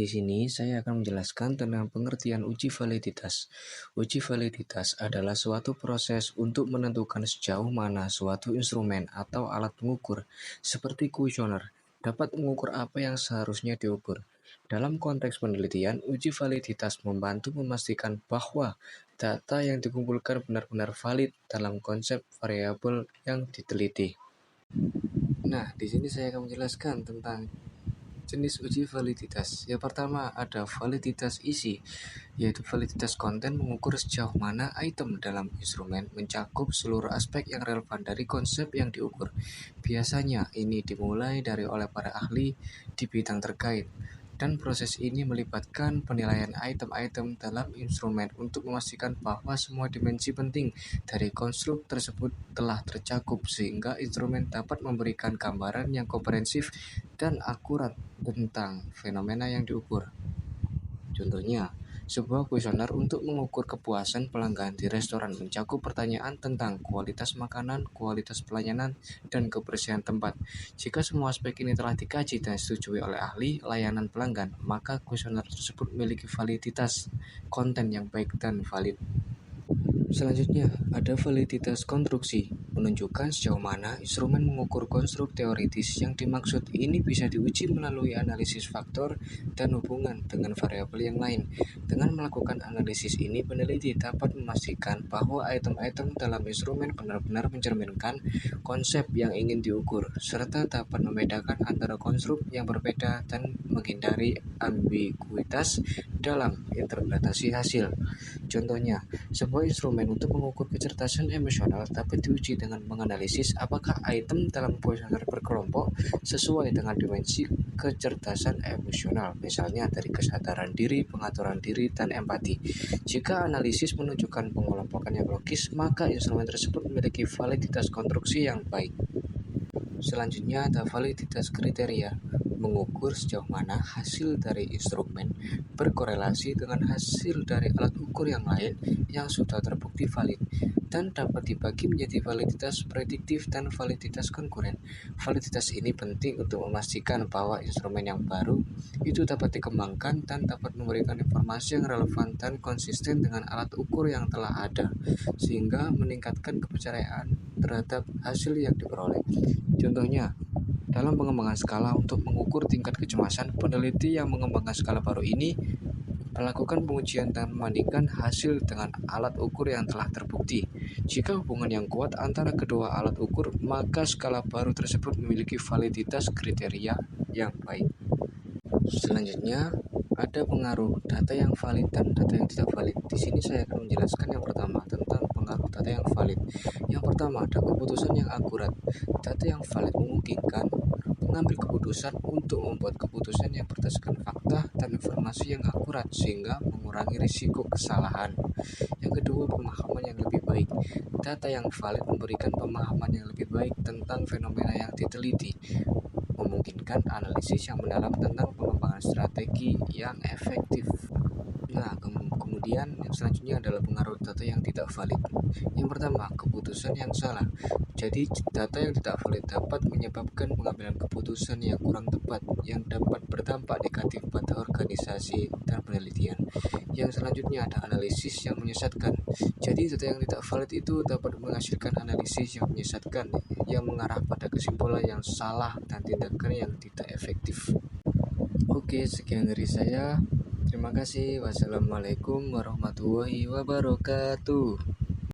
Di sini saya akan menjelaskan tentang pengertian uji validitas. Uji validitas adalah suatu proses untuk menentukan sejauh mana suatu instrumen atau alat pengukur, seperti kuesioner, dapat mengukur apa yang seharusnya diukur. Dalam konteks penelitian, uji validitas membantu memastikan bahwa data yang dikumpulkan benar-benar valid dalam konsep variabel yang diteliti. Nah, di sini saya akan menjelaskan tentang jenis uji validitas. Yang pertama ada validitas isi, yaitu validitas konten mengukur sejauh mana item dalam instrumen mencakup seluruh aspek yang relevan dari konsep yang diukur. Biasanya ini dimulai dari oleh para ahli di bidang terkait, dan proses ini melibatkan penilaian item-item dalam instrumen untuk memastikan bahwa semua dimensi penting dari konstruk tersebut telah tercakup sehingga instrumen dapat memberikan gambaran yang komprehensif dan akurat tentang fenomena yang diukur. Contohnya, sebuah kuesioner untuk mengukur kepuasan pelanggan di restoran mencakup pertanyaan tentang kualitas makanan, kualitas pelayanan, dan kebersihan tempat. Jika semua aspek ini telah dikaji dan disetujui oleh ahli layanan pelanggan, maka kuesioner tersebut memiliki validitas konten yang baik dan valid. Selanjutnya, ada validitas konstruksi, menunjukkan sejauh mana instrumen mengukur konstruk teoritis yang dimaksud. Ini bisa diuji melalui analisis faktor dan hubungan dengan variabel yang lain. Dengan melakukan analisis ini, peneliti dapat memastikan bahwa item-item dalam instrumen benar-benar mencerminkan konsep yang ingin diukur, serta dapat membedakan antara konstruk yang berbeda dan menghindari ambiguitas dalam interpretasi hasil. Contohnya, sebuah instrumen untuk mengukur kecerdasan emosional dapat diuji dengan menganalisis apakah item dalam kuesioner berkelompok sesuai dengan dimensi kecerdasan emosional, misalnya dari kesadaran diri, pengaturan diri, dan empati. Jika analisis menunjukkan pengelompokan yang logis, maka instrumen tersebut memiliki validitas konstruksi yang baik. Selanjutnya ada validitas kriteria, mengukur sejauh mana hasil dari instrumen berkorelasi dengan hasil dari alat ukur yang lain yang sudah terbukti valid, dan dapat dibagi menjadi validitas prediktif dan validitas konkuren. Validitas ini penting untuk memastikan bahwa instrumen yang baru itu dapat dikembangkan dan dapat memberikan informasi yang relevan dan konsisten dengan alat ukur yang telah ada, sehingga meningkatkan kepercayaan terhadap hasil yang diperoleh. Contohnya, dalam pengembangan skala untuk mengukur tingkat kecemasan, peneliti yang mengembangkan skala baru ini melakukan pengujian dan membandingkan hasil dengan alat ukur yang telah terbukti. Jika hubungan yang kuat antara kedua alat ukur, maka skala baru tersebut memiliki validitas kriteria yang baik. Selanjutnya, ada pengaruh data yang valid dan data yang tidak valid. Di sini saya akan menjelaskan yang pertama tentang pengaruh data yang valid. Yang pertama ada keputusan yang akurat. Data yang valid memungkinkan mengambil keputusan untuk membuat keputusan yang berdasarkan fakta dan informasi yang akurat sehingga mengurangi risiko kesalahan. Yang kedua, pemahaman yang lebih baik. Data yang valid memberikan pemahaman yang lebih baik tentang fenomena yang diteliti, memungkinkan analisis yang mendalam tentang pengembangan strategi yang efektif. Nah, kemudian yang selanjutnya adalah pengaruh data yang tidak valid. Yang pertama, keputusan yang salah. Jadi, data yang tidak valid dapat menyebabkan pengambilan keputusan yang kurang tepat, yang dapat berdampak negatif pada organisasi dan penelitian. Yang selanjutnya ada analisis yang menyesatkan. Jadi, data yang tidak valid itu dapat menghasilkan analisis yang menyesatkan, yang mengarah pada kesimpulan yang salah dan tindakan yang tidak efektif. Oke, sekian dari saya. Terima kasih. Wassalamualaikum warahmatullahi wabarakatuh.